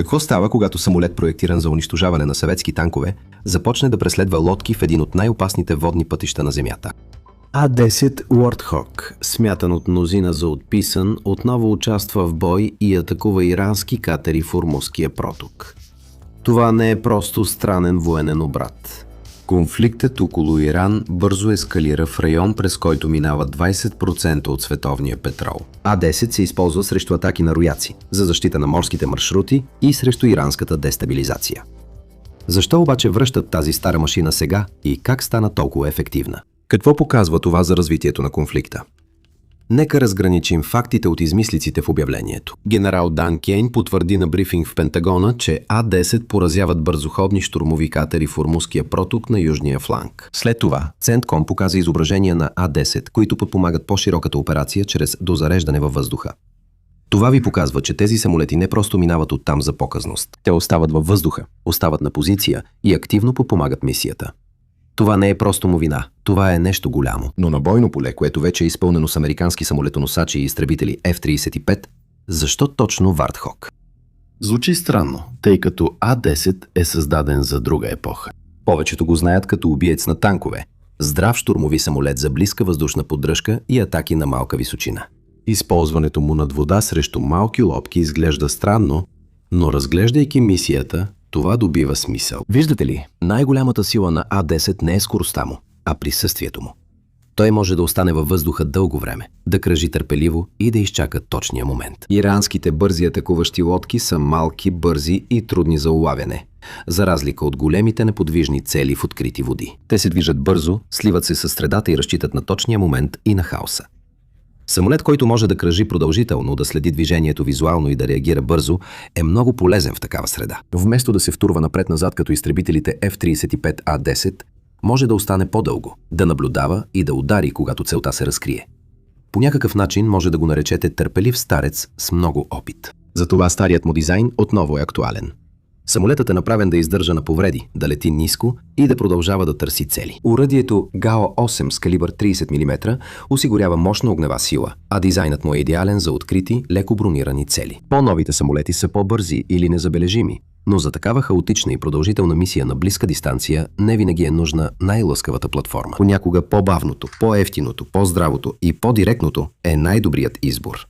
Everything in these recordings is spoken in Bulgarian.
Какво става, когато самолет, проектиран за унищожаване на съветски танкове, започне да преследва лодки в един от най-опасните водни пътища на Земята? А-10 Warthog, смятан от мнозина за отписан, отново участва в бой и атакува ирански катери в Ормузския проток. Това не е просто странен военен обрат. Конфликтът около Иран бързо ескалира в район, през който минава 20% от световния петрол. А-10 се използва срещу атаки на рояци, за защита на морските маршрути и срещу иранската дестабилизация. Защо обаче връщат тази стара машина сега и как стана толкова ефективна? Какво показва това за развитието на конфликта? Нека разграничим фактите от измислиците в обявлението. Генерал Дан Кейн потвърди на брифинг в Пентагона, че А-10 поразяват бързоходни щурмови катери в Ормузския проток на южния фланг. След това CENTCOM показа изображения на А-10, които подпомагат по-широката операция чрез дозареждане във въздуха. Това ви показва, че тези самолети не просто минават оттам за показност. Те остават във въздуха, остават на позиция и активно подпомагат мисията. Това не е просто новина, това е нещо голямо. Но на бойно поле, което вече е изпълнено с американски самолетоносачи и изтребители F-35, защо точно Warthog? Звучи странно, тъй като А-10 е създаден за друга епоха. Повечето го знаят като убиец на танкове, здрав щурмови самолет за близка въздушна поддръжка и атаки на малка височина. Използването му над вода срещу малки лодки изглежда странно, но разглеждайки мисията, това добива смисъл. Виждате ли, най-голямата сила на А-10 не е скоростта му, а присъствието му. Той може да остане във въздуха дълго време, да кръжи търпеливо и да изчака точния момент. Иранските бързи атакуващи лодки са малки, бързи и трудни за улавяне, за разлика от големите неподвижни цели в открити води. Те се движат бързо, сливат се със средата и разчитат на точния момент и на хаоса. Самолет, който може да кръжи продължително, да следи движението визуално и да реагира бързо, е много полезен в такава среда. Вместо да се втурва напред-назад като изтребителите F-35A-10, може да остане по-дълго, да наблюдава и да удари, когато целта се разкрие. По някакъв начин може да го наречете търпелив старец с много опит. Затова старият му дизайн отново е актуален. Самолетът е направен да издържа на повреди, да лети ниско и да продължава да търси цели. Оръдието ГАО-8 с калибър 30 мм осигурява мощна огнева сила, а дизайнът му е идеален за открити, леко бронирани цели. По-новите самолети са по-бързи или незабележими, но за такава хаотична и продължителна мисия на близка дистанция не винаги е нужна най-лъскавата платформа. Понякога по-бавното, по-евтиното, по-здравото и по-директното е най-добрият избор.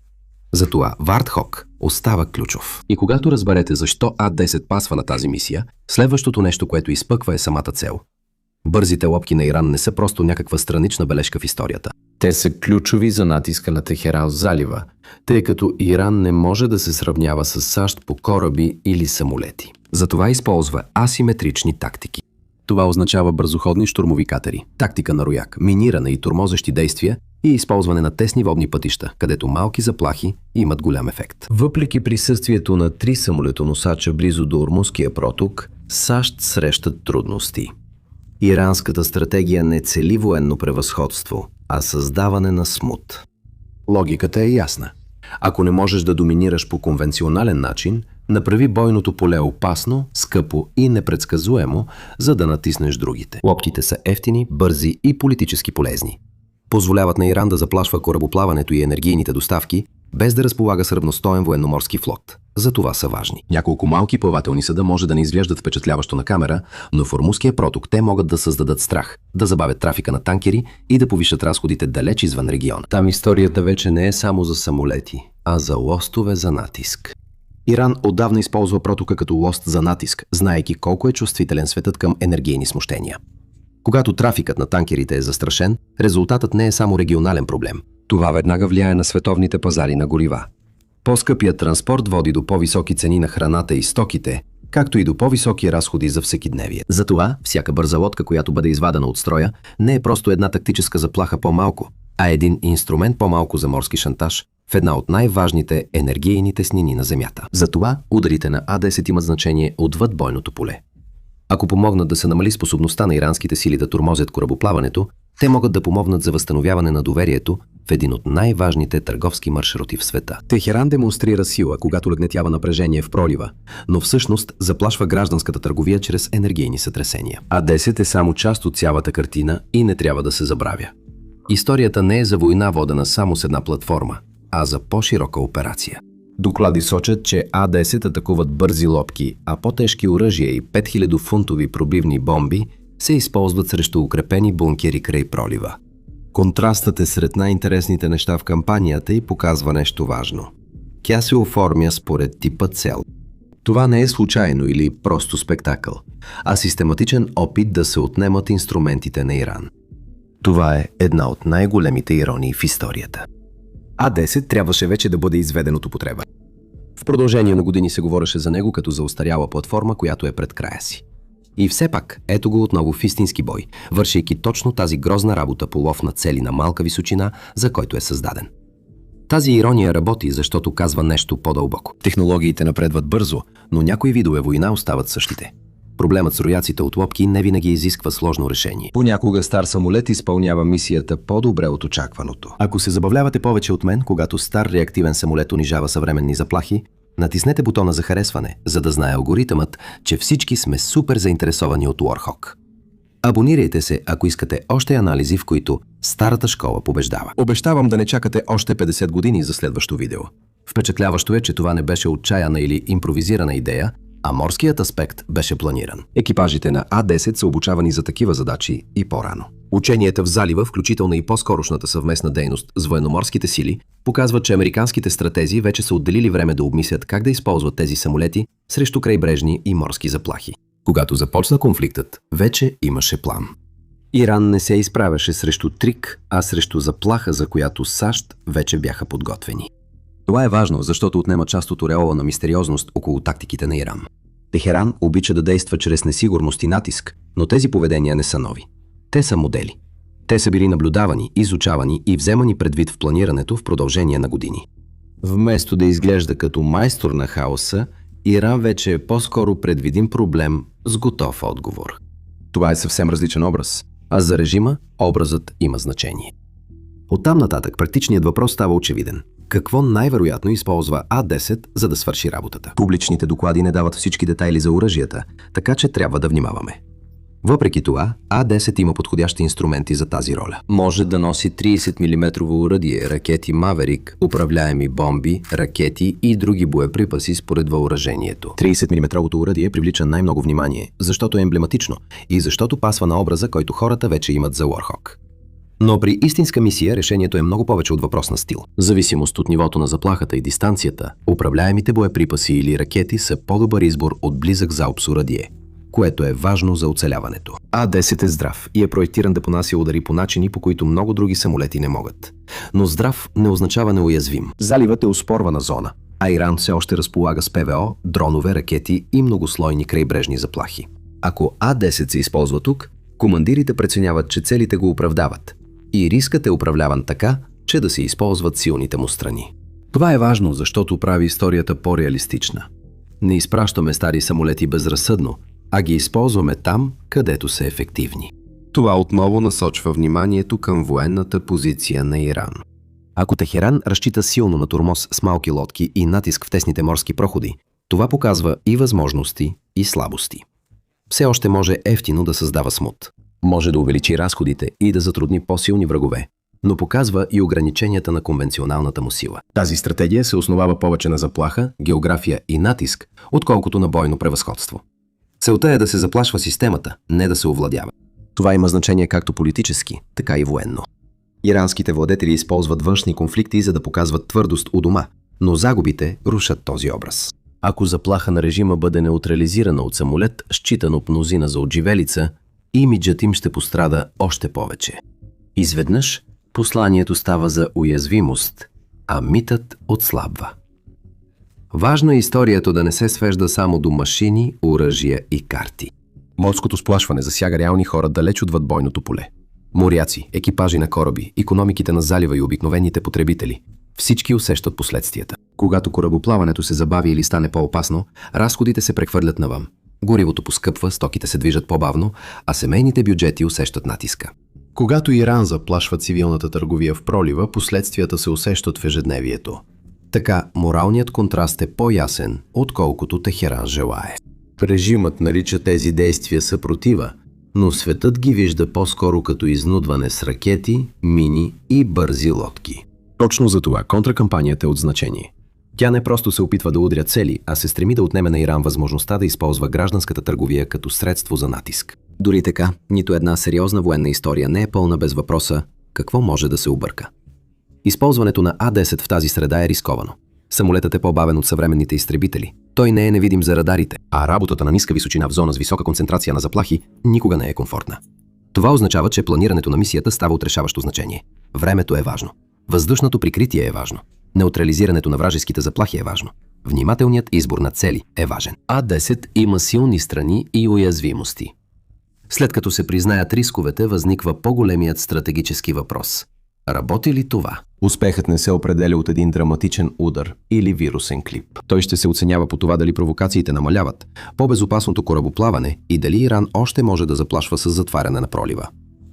Затова Warthog остава ключов. И когато разберете защо А-10 пасва на тази мисия, следващото нещо, което изпъква, е самата цел. Бързите лодки на Иран не са просто някаква странична бележка в историята. Те са ключови за натиска на Техеран в залива, тъй като Иран не може да се сравнява с САЩ по кораби или самолети. Затова използва асиметрични тактики. Това означава бързоходни щурмови катери, тактика на рояк, миниране и тормозещи действия и използване на тесни водни пътища, където малки заплахи имат голям ефект. Въпреки присъствието на 3 самолетоносача близо до Ормузския проток, САЩ срещат трудности. Иранската стратегия не цели военно превъзходство, а създаване на смут. Логиката е ясна. Ако не можеш да доминираш по конвенционален начин, направи бойното поле опасно, скъпо и непредсказуемо, за да натиснеш другите. Лодките са евтини, бързи и политически полезни. Позволяват на Иран да заплашва корабоплаването и енергийните доставки, без да разполага с равностоен военноморски флот. За това са важни. Няколко малки плавателни съда може да не изглеждат впечатляващо на камера, но в Ормузския проток те могат да създадат страх, да забавят трафика на танкери и да повишат разходите далеч извън региона. Там историята вече не е само за самолети, а за лостове за натиск. Иран отдавна използва протока като лост за натиск, знаейки колко е чувствителен светът към енергийни смущения. Когато трафикът на танкерите е застрашен, резултатът не е само регионален проблем. Това веднага влияе на световните пазари на горива. По-скъпият транспорт води до по-високи цени на храната и стоките, както и до по-високи разходи за всекидневие. Затова всяка бърза лодка, която бъде извадена от строя, не е просто една тактическа заплаха по-малко, а един инструмент по-малко за морски шантаж в една от най-важните енергийни теснини на Земята. Затова ударите на А-10 имат значение отвъд бойното поле. Ако помогнат да се намали способността на иранските сили да тормозят корабоплаването, те могат да помогнат за възстановяване на доверието в един от най-важните търговски маршрути в света. Техеран демонстрира сила, когато нагнетява напрежение в пролива, но всъщност заплашва гражданската търговия чрез енергийни сътресения. А-10 е само част от цялата картина и не трябва да се забравя. Историята не е за война, водена само с една платформа, а за по-широка операция. Доклади сочат, че А-10 атакуват бързи лодки, а по-тежки оръжия и 5000-фунтови пробивни бомби се използват срещу укрепени бункери край пролива. Контрастът е сред най-интересните неща в кампанията и показва нещо важно. Тя се оформя според типа цел. Това не е случайно или просто спектакъл, а систематичен опит да се отнемат инструментите на Иран. Това е една от най-големите иронии в историята. А-10 трябваше вече да бъде изведен от употреба. В продължение на години се говореше за него като за остаряла платформа, която е пред края си. И все пак, ето го отново в истински бой, вършейки точно тази грозна работа по лов на цели на малка височина, за който е създаден. Тази ирония работи, защото казва нещо по-дълбоко. Технологиите напредват бързо, но някои видове война остават същите. Проблемът с рояците от лодки не винаги изисква сложно решение. Понякога стар самолет изпълнява мисията по-добре от очакваното. Ако се забавлявате повече от мен, когато стар реактивен самолет унижава съвременни заплахи, натиснете бутона за харесване, за да знае алгоритъмът, че всички сме супер заинтересовани от Warhawk. Абонирайте се, ако искате още анализи, в които старата школа побеждава. Обещавам да не чакате още 50 години за следващо видео. Впечатляващо е, че това не беше отчаяна или импровизирана идея, а морският аспект беше планиран. Екипажите на А-10 са обучавани за такива задачи и по-рано. Ученията в залива, включително и по-скорошната съвместна дейност с военноморските сили, показват, че американските стратези вече са отделили време да обмислят как да използват тези самолети срещу крайбрежни и морски заплахи. Когато започна конфликтът, вече имаше план. Иран не се изправяше срещу трик, а срещу заплаха, за която САЩ вече бяха подготвени. Това е важно, защото отнема част от ореола на мистериозност около тактиките на Иран. Техеран обича да действа чрез несигурност и натиск, но тези поведения не са нови. Те са модели. Те са били наблюдавани, изучавани и вземани предвид в планирането в продължение на години. Вместо да изглежда като майстор на хаоса, Иран вече е по-скоро предвидим проблем с готов отговор. Това е съвсем различен образ, а за режима образът има значение. Оттам нататък практичният въпрос става очевиден. Какво най-вероятно използва А-10, за да свърши работата? Публичните доклади не дават всички детайли за оръжията, така че трябва да внимаваме. Въпреки това, А-10 има подходящи инструменти за тази роля. Може да носи 30 мм оръдие, ракети Маверик, управляеми бомби, ракети и други боеприпаси според въоръжението. 30 мм оръдие привлича най-много внимание, защото е емблематично и защото пасва на образа, който хората вече имат за Warhawk. Но при истинска мисия решението е много повече от въпрос на стил. В зависимост от нивото на заплахата и дистанцията, управляемите боеприпаси или ракети са по-добър избор от близък залп с оръдие, което е важно за оцеляването. А-10 е здрав и е проектиран да понася удари по начини, по които много други самолети не могат. Но здрав не означава неуязвим. Заливът е оспорвана зона, а Иран все още разполага с ПВО, дронове, ракети и многослойни крайбрежни заплахи. Ако А-10 се използва тук, командирите преценяват, че целите го оправдават. И рискът е управляван така, че да се използват силните му страни. Това е важно, защото прави историята по-реалистична. Не изпращаме стари самолети безразсъдно, а ги използваме там, където са ефективни. Това отново насочва вниманието към военната позиция на Иран. Ако Техеран разчита силно на тормоз с малки лодки и натиск в тесните морски проходи, това показва и възможности, и слабости. Все още може ефтино да създава смут. Може да увеличи разходите и да затрудни по-силни врагове, но показва и ограниченията на конвенционалната му сила. Тази стратегия се основава повече на заплаха, география и натиск, отколкото на бойно превъзходство. Целта е да се заплашва системата, не да се овладява. Това има значение както политически, така и военно. Иранските владетели използват външни конфликти, за да показват твърдост у дома, но загубите рушат този образ. Ако заплаха на режима бъде неутрализирана от самолет, считан от мнозина за отживелица, имиджът им ще пострада още повече. Изведнъж посланието става за уязвимост, а митът отслабва. Важно е историята да не се свежда само до машини, оръжия и карти. Морското сплашване засяга реални хора далеч отвъд бойното поле. Моряци, екипажи на кораби, икономиките на залива и обикновените потребители – всички усещат последствията. Когато корабоплаването се забави или стане по-опасно, разходите се прехвърлят навън. Горивото поскъпва, стоките се движат по-бавно, а семейните бюджети усещат натиска. Когато Иран заплашва цивилната търговия в пролива, последствията се усещат в ежедневието. Така моралният контраст е по-ясен, отколкото Техеран желае. Режимът нарича тези действия съпротива, но светът ги вижда по-скоро като изнудване с ракети, мини и бързи лодки. Точно за това контракампанията е от значение. Тя не просто се опитва да удря цели, а се стреми да отнеме на Иран възможността да използва гражданската търговия като средство за натиск. Дори така, нито една сериозна военна история не е пълна без въпроса какво може да се обърка. Използването на А-10 в тази среда е рисковано. Самолетът е по-бавен от съвременните изтребители. Той не е невидим за радарите, а работата на ниска височина в зона с висока концентрация на заплахи никога не е комфортна. Това означава, че планирането на мисията става от решаващо значение. Времето е важно. Въздушното прикритие е важно. Неутрализирането на вражеските заплахи е важно. Внимателният избор на цели е важен. А-10 има силни страни и уязвимости. След като се признаят рисковете, възниква по-големият стратегически въпрос. Работи ли това? Успехът не се определя от един драматичен удар или вирусен клип. Той ще се оценява по това дали провокациите намаляват, по-безопасното корабоплаване и дали Иран още може да заплашва с затваряне на пролива.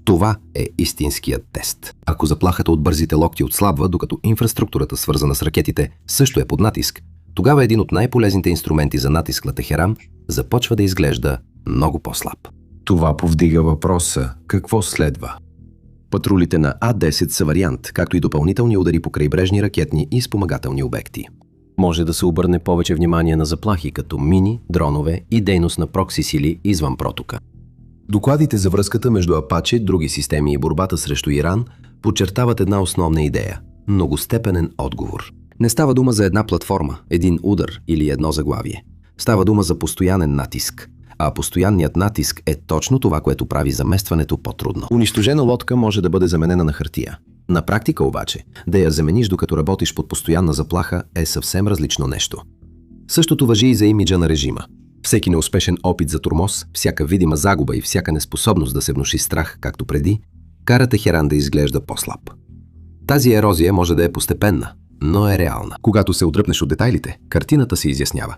Това е истинският тест. Ако заплахата от бързите локти отслабва, докато инфраструктурата, свързана с ракетите, също е под натиск, тогава един от най-полезните инструменти за натиск на Техеран започва да изглежда много по-слаб. Това повдига въпроса какво следва. Патрулите на А-10 са вариант, както и допълнителни удари по крайбрежни ракетни и спомагателни обекти. Може да се обърне повече внимание на заплахи като мини, дронове и дейност на прокси сили извън протока. Докладите за връзката между Апаче, други системи и борбата срещу Иран подчертават една основна идея – многостепенен отговор. Не става дума за една платформа, един удар или едно заглавие. Става дума за постоянен натиск. А постоянният натиск е точно това, което прави заместването по-трудно. Унищожена лодка може да бъде заменена на хартия. На практика обаче, да я замениш докато работиш под постоянна заплаха е съвсем различно нещо. Същото важи и за имиджа на режима. Всеки неуспешен опит за тормоз, всяка видима загуба и всяка неспособност да се внуши страх, както преди, кара Техеран да изглежда по-слаб. Тази ерозия може да е постепенна, но е реална. Когато се отдръпнеш от детайлите, картината се изяснява.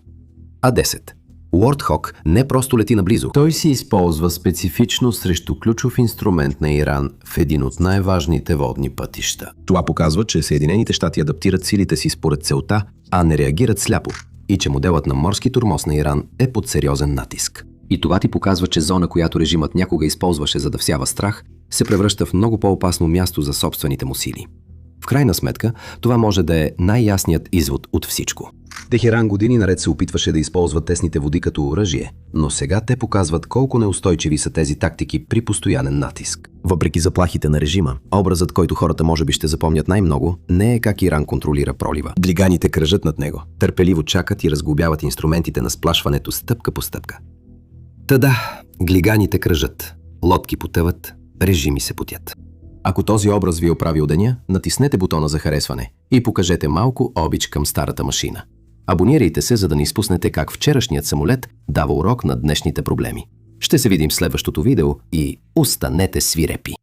А-10. Warthog не просто лети наблизо. Той се използва специфично срещу ключов инструмент на Иран в един от най-важните водни пътища. Това показва, че Съединените щати адаптират силите си според целта, а не реагират сляпо, и че моделът на морски тормоз на Иран е под сериозен натиск. И това ти показва, че зона, която режимът някога използваше за да всява страх, се превръща в много по-опасно място за собствените му сили. В крайна сметка, това може да е най-ясният извод от всичко. Техеран години наред се опитваше да използва тесните води като оръжие, но сега те показват колко неустойчиви са тези тактики при постоянен натиск. Въпреки заплахите на режима, образът, който хората може би ще запомнят най-много, не е как Иран контролира пролива. Глиганите кръжат над него, търпеливо чакат и разглобяват инструментите на сплашването стъпка по стъпка. Та да, глиганите кръжат, лодки потъват, режими се потят. Ако този образ ви е оправил деня, натиснете бутона за харесване и покажете малко обич към старата машина. Абонирайте се, за да не изпуснете как вчерашният самолет дава урок на днешните проблеми. Ще се видим в следващото видео и останете свирепи!